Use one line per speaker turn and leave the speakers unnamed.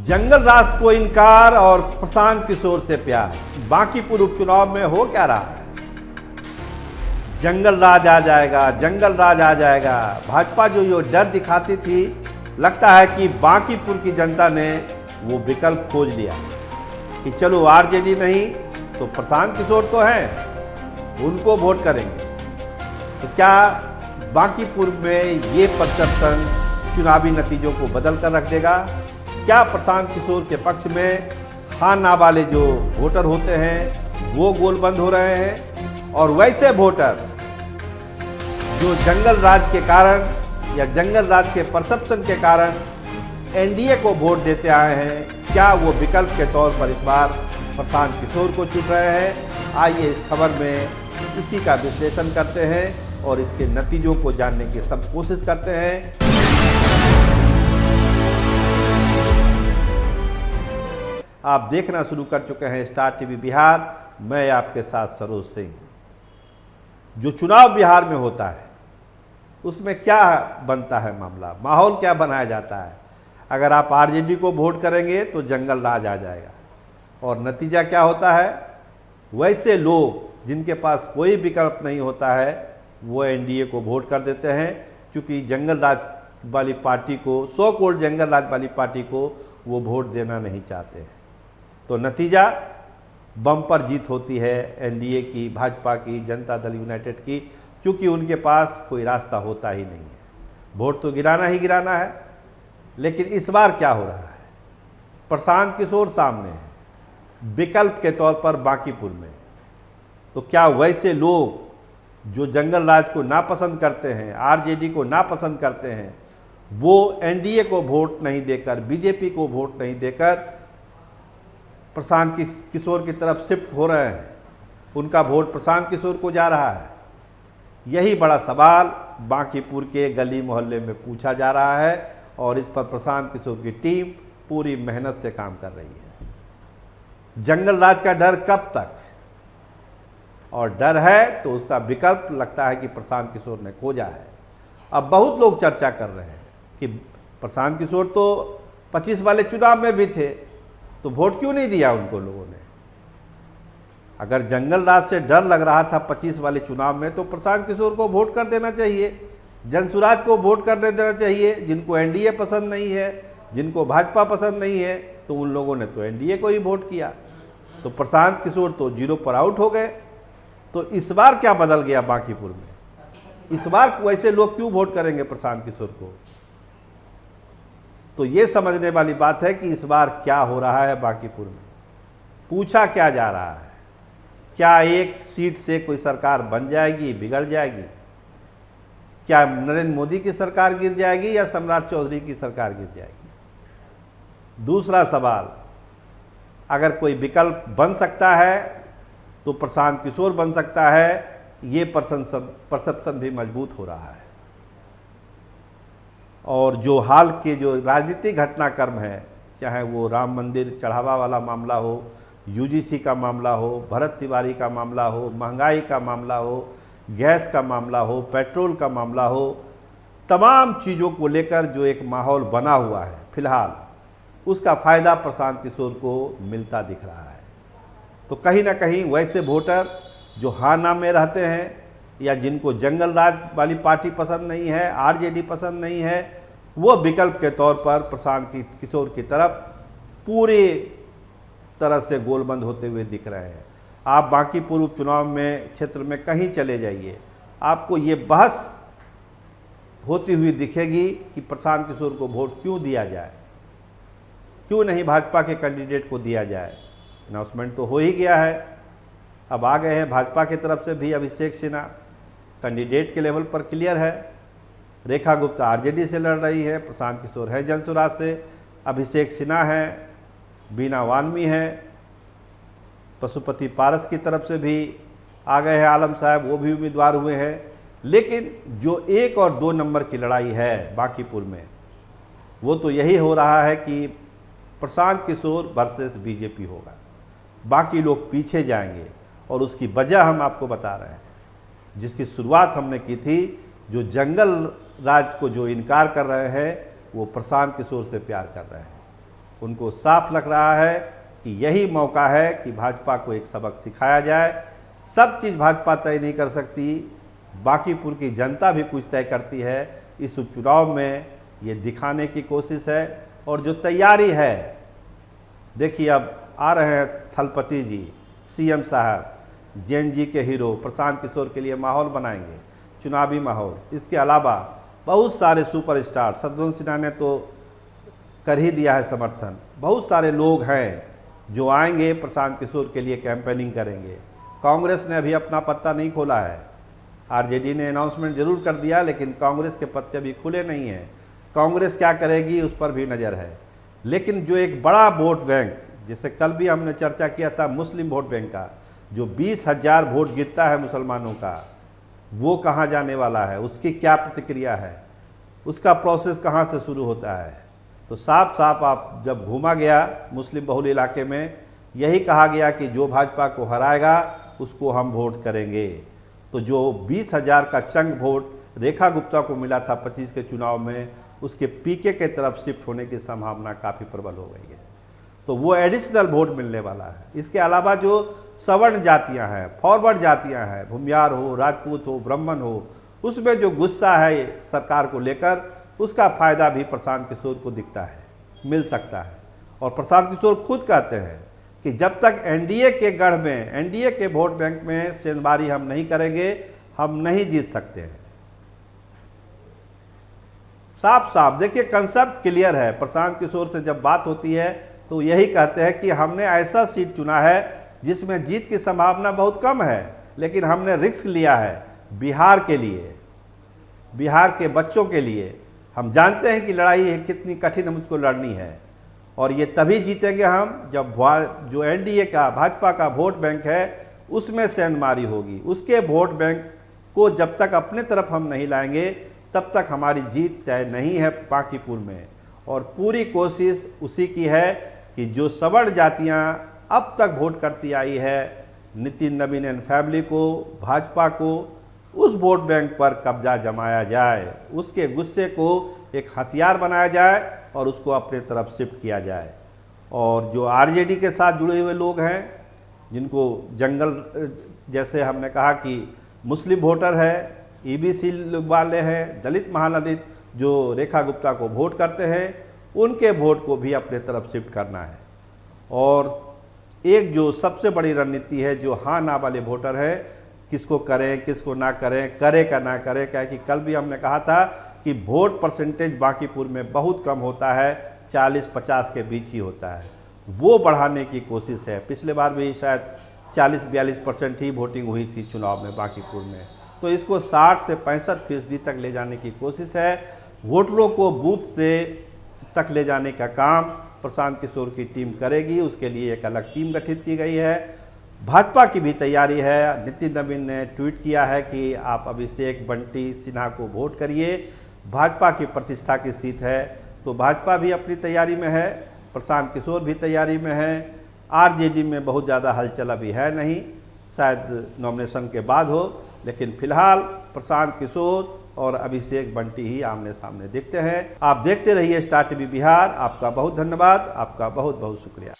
जंगल राज को इनकार और प्रशांत किशोर से प्यार। बांकीपुर उपचुनाव में हो क्या रहा है? जंगल राज आ जाएगा, जंगल राज आ जाएगा। भाजपा जो डर दिखाती थी, लगता है कि बांकीपुर की जनता ने वो विकल्प खोज लिया कि चलो आरजेडी नहीं तो प्रशांत किशोर तो हैं, उनको वोट करेंगे। तो क्या बांकीपुर में ये परसेप्शन चुनावी नतीजों को बदल कर रख देगा? क्या प्रशांत किशोर के पक्ष में हाँ ना वाले जो वोटर होते हैं वो गोलबंद हो रहे हैं, और वैसे वोटर जो जंगल राज के कारण या जंगल राज के परसेप्शन के कारण एनडीए को वोट देते आए हैं, क्या वो विकल्प के तौर पर इस बार प्रशांत किशोर को चुन रहे हैं? आइए इस खबर में इसी का विश्लेषण करते हैं और इसके नतीजों को जानने की सब कोशिश करते हैं। आप देखना शुरू कर चुके हैं स्टार टीवी बिहार, मैं आपके साथ सरोज सिंह। जो चुनाव बिहार में होता है उसमें क्या बनता है मामला, माहौल क्या बनाया जाता है? अगर आप आरजेडी को वोट करेंगे तो जंगल राज आ जाएगा, और नतीजा क्या होता है? वैसे लोग जिनके पास कोई विकल्प नहीं होता है वो एनडीए को वोट कर देते हैं, क्योंकि जंगल राज वाली पार्टी को, सो कॉल्ड जंगल राज वाली पार्टी को वो वोट देना नहीं चाहते हैं। तो नतीजा बम्पर जीत होती है एनडीए की, भाजपा की, जनता दल यूनाइटेड की, क्योंकि उनके पास कोई रास्ता होता ही नहीं है। वोट तो गिराना ही गिराना है। लेकिन इस बार क्या हो रहा है? प्रशांत किशोर सामने है विकल्प के तौर पर बांकीपुर में। तो क्या वैसे लोग जो जंगल राज को नापसंद करते हैं, आरजेडी को नापसंद करते हैं, वो एनडीए को वोट नहीं देकर, बीजेपी को वोट नहीं देकर प्रशांत किशोर की तरफ शिफ्ट हो रहे हैं? उनका वोट प्रशांत किशोर को जा रहा है? यही बड़ा सवाल बांकीपुर के गली मोहल्ले में पूछा जा रहा है, और इस पर प्रशांत किशोर की टीम पूरी मेहनत से काम कर रही है। जंगल राज का डर कब तक? और डर है तो उसका विकल्प लगता है कि प्रशांत किशोर ने खोजा है। अब बहुत लोग चर्चा कर रहे हैं कि प्रशांत किशोर तो 25 वाले चुनाव में भी थे, तो वोट क्यों नहीं दिया उनको लोगों ने? अगर जंगल राज से डर लग रहा था 25 वाले चुनाव में, तो प्रशांत किशोर को वोट कर देना चाहिए, जनसुराज को वोट करने देना चाहिए। जिनको एनडीए पसंद नहीं है, जिनको भाजपा पसंद नहीं है, तो उन लोगों ने तो एनडीए को ही वोट किया। तो प्रशांत किशोर तो जीरो पर आउट हो गए। तो इस बार क्या बदल गया बांकीपुर में? इस बार वैसे लोग क्यों वोट करेंगे प्रशांत किशोर को? तो ये समझने वाली बात है कि इस बार क्या हो रहा है बांकीपुर में, पूछा क्या जा रहा है। क्या एक सीट से कोई सरकार बन जाएगी, बिगड़ जाएगी? क्या नरेंद्र मोदी की सरकार गिर जाएगी या सम्राट चौधरी की सरकार गिर जाएगी? दूसरा सवाल, अगर कोई विकल्प बन सकता है तो प्रशांत किशोर बन सकता है, ये परसेप्शन भी मजबूत हो रहा है। और जो हाल के जो राजनीतिक घटनाक्रम है, चाहे वो राम मंदिर चढ़ावा वाला मामला हो, यूजीसी का मामला हो, भरत तिवारी का मामला हो, महंगाई का मामला हो, गैस का मामला हो, पेट्रोल का मामला हो, तमाम चीज़ों को लेकर जो एक माहौल बना हुआ है फिलहाल, उसका फ़ायदा प्रशांत किशोर को मिलता दिख रहा है। तो कहीं ना कहीं वैसे वोटर जो हाँ ना में रहते हैं, या जिनको जंगल राज वाली पार्टी पसंद नहीं है, आरजेडी पसंद नहीं है, वो विकल्प के तौर पर प्रशांत किशोर की तरफ पूरी तरह से गोलबंद होते हुए दिख रहे हैं। आप बांकीपुर उपचुनाव में क्षेत्र में कहीं चले जाइए, आपको ये बहस होती हुई दिखेगी कि प्रशांत किशोर को वोट क्यों दिया जाए, क्यों नहीं भाजपा के कैंडिडेट को दिया जाए। अनाउंसमेंट तो हो ही गया है, अब आ गए हैं भाजपा की तरफ से भी अभिषेक सिन्हा, कैंडिडेट के लेवल पर क्लियर है। रेखा गुप्ता आरजेडी से लड़ रही है, प्रशांत किशोर है जनसुराज से, अभिषेक सिन्हा है, बीना वाल्मी है, पशुपति पारस की तरफ से भी आ गए हैं आलम साहब, वो भी उम्मीदवार हुए हैं। लेकिन जो 1 और 2 नंबर की लड़ाई है बांकीपुर में, वो तो यही हो रहा है कि प्रशांत किशोर वर्सेस बीजेपी होगा, बाकी लोग पीछे जाएंगे। और उसकी वजह हम आपको बता रहे हैं, जिसकी शुरुआत हमने की थी। जो जंगल राज को जो इनकार कर रहे हैं, वो प्रशांत किशोर से प्यार कर रहे हैं। उनको साफ लग रहा है कि यही मौका है कि भाजपा को एक सबक सिखाया जाए। सब चीज़ भाजपा तय नहीं कर सकती, बांकीपुर की जनता भी कुछ तय करती है। इस उपचुनाव में ये दिखाने की कोशिश है और जो तैयारी है, देखिए अब आ रहे हैं थलपति जी, सीएम साहब, जेएनजी के हीरो प्रशांत किशोर के लिए माहौल बनाएंगे, चुनावी माहौल। इसके अलावा बहुत सारे सुपरस्टार, शत्रुघ्न सिन्हा ने तो कर ही दिया है समर्थन, बहुत सारे लोग हैं जो आएंगे प्रशांत किशोर के लिए कैंपेनिंग करेंगे। कांग्रेस ने अभी अपना पत्ता नहीं खोला है, आरजेडी ने अनाउंसमेंट जरूर कर दिया, लेकिन कांग्रेस के पत्ते अभी खुले नहीं हैं। कांग्रेस क्या करेगी उस पर भी नज़र है। लेकिन जो एक बड़ा वोट बैंक, जैसे कल भी हमने चर्चा किया था मुस्लिम वोट बैंक का, जो 20,000 वोट गिरता है मुसलमानों का, वो कहाँ जाने वाला है, उसकी क्या प्रतिक्रिया है, उसका प्रोसेस कहाँ से शुरू होता है। तो साफ साफ आप जब घूमा गया मुस्लिम बहुल इलाके में, यही कहा गया कि जो भाजपा को हराएगा उसको हम वोट करेंगे। तो जो 20,000 का चंग वोट रेखा गुप्ता को मिला था 25 के चुनाव में, उसके पीके के तरफ शिफ्ट होने की संभावना काफ़ी प्रबल हो गई है। तो वो एडिशनल वोट मिलने वाला है। इसके अलावा जो सवर्ण जातियां हैं, फॉरवर्ड जातियां हैं, भूमियार हो, राजपूत हो, ब्राह्मण हो, उसमें जो गुस्सा है सरकार को लेकर, उसका फायदा भी प्रशांत किशोर को दिखता है, मिल सकता है। और प्रशांत किशोर खुद कहते हैं कि जब तक एनडीए के गढ़ में, एनडीए के वोट बैंक में सेंधमारी हम नहीं करेंगे, हम नहीं जीत सकते हैं। साफ साफ देखिए, कंसेप्ट क्लियर है। प्रशांत किशोर से जब बात होती है तो यही कहते हैं कि हमने ऐसा सीट चुना है जिसमें जीत की संभावना बहुत कम है, लेकिन हमने रिस्क लिया है बिहार के लिए, बिहार के बच्चों के लिए। हम जानते हैं कि लड़ाई है कितनी कठिन मुझको लड़नी है, और ये तभी जीतेंगे हम जब जो एनडीए का, भाजपा का वोट बैंक है उसमें सेंधमारी होगी। उसके वोट बैंक को जब तक अपने तरफ हम नहीं लाएंगे तब तक हमारी जीत तय नहीं है बांकीपुर में। और पूरी कोशिश उसी की है कि जो सवर्ण जातियां अब तक वोट करती आई है, नितिन नवीन एंड फैमिली को, भाजपा को, उस वोट बैंक पर कब्जा जमाया जाए, उसके गुस्से को एक हथियार बनाया जाए और उसको अपने तरफ शिफ्ट किया जाए। और जो आरजेडी के साथ जुड़े हुए लोग हैं, जिनको जंगल, जैसे हमने कहा कि मुस्लिम वोटर है, ईबीसी वाले हैं, दलित महादलित जो रेखा गुप्ता को वोट करते हैं, उनके वोट को भी अपने तरफ शिफ्ट करना है। और एक जो सबसे बड़ी रणनीति है, जो हाँ ना वाले वोटर है, किसको करें किसको ना करें, करे का ना करें, क्या कि कल भी हमने कहा था कि वोट परसेंटेज बांकीपुर में बहुत कम होता है, 40-50 के बीच ही होता है। वो बढ़ाने की कोशिश है। पिछले बार भी शायद 40-42% ही वोटिंग हुई थी चुनाव में बांकीपुर में। तो इसको 60 से 65% तक ले जाने की कोशिश है। वोटरों को बूथ से तक ले जाने का काम प्रशांत किशोर की टीम करेगी। उसके लिए एक अलग टीम गठित की गई है। भाजपा की भी तैयारी है। नितिन नवीन ने ट्वीट किया है कि आप अभिषेक बंटी सिन्हा को वोट करिए, भाजपा की प्रतिष्ठा की सीट है। तो भाजपा भी अपनी तैयारी में है, प्रशांत किशोर भी तैयारी में है। आरजेडी में बहुत ज़्यादा हलचल अभी है नहीं, शायद नॉमिनेशन के बाद हो, लेकिन फिलहाल प्रशांत किशोर और अभिषेक बंटी ही आमने सामने दिखते हैं। आप देखते रहिए स्टार टीवी बिहार। आपका बहुत धन्यवाद, आपका बहुत बहुत शुक्रिया।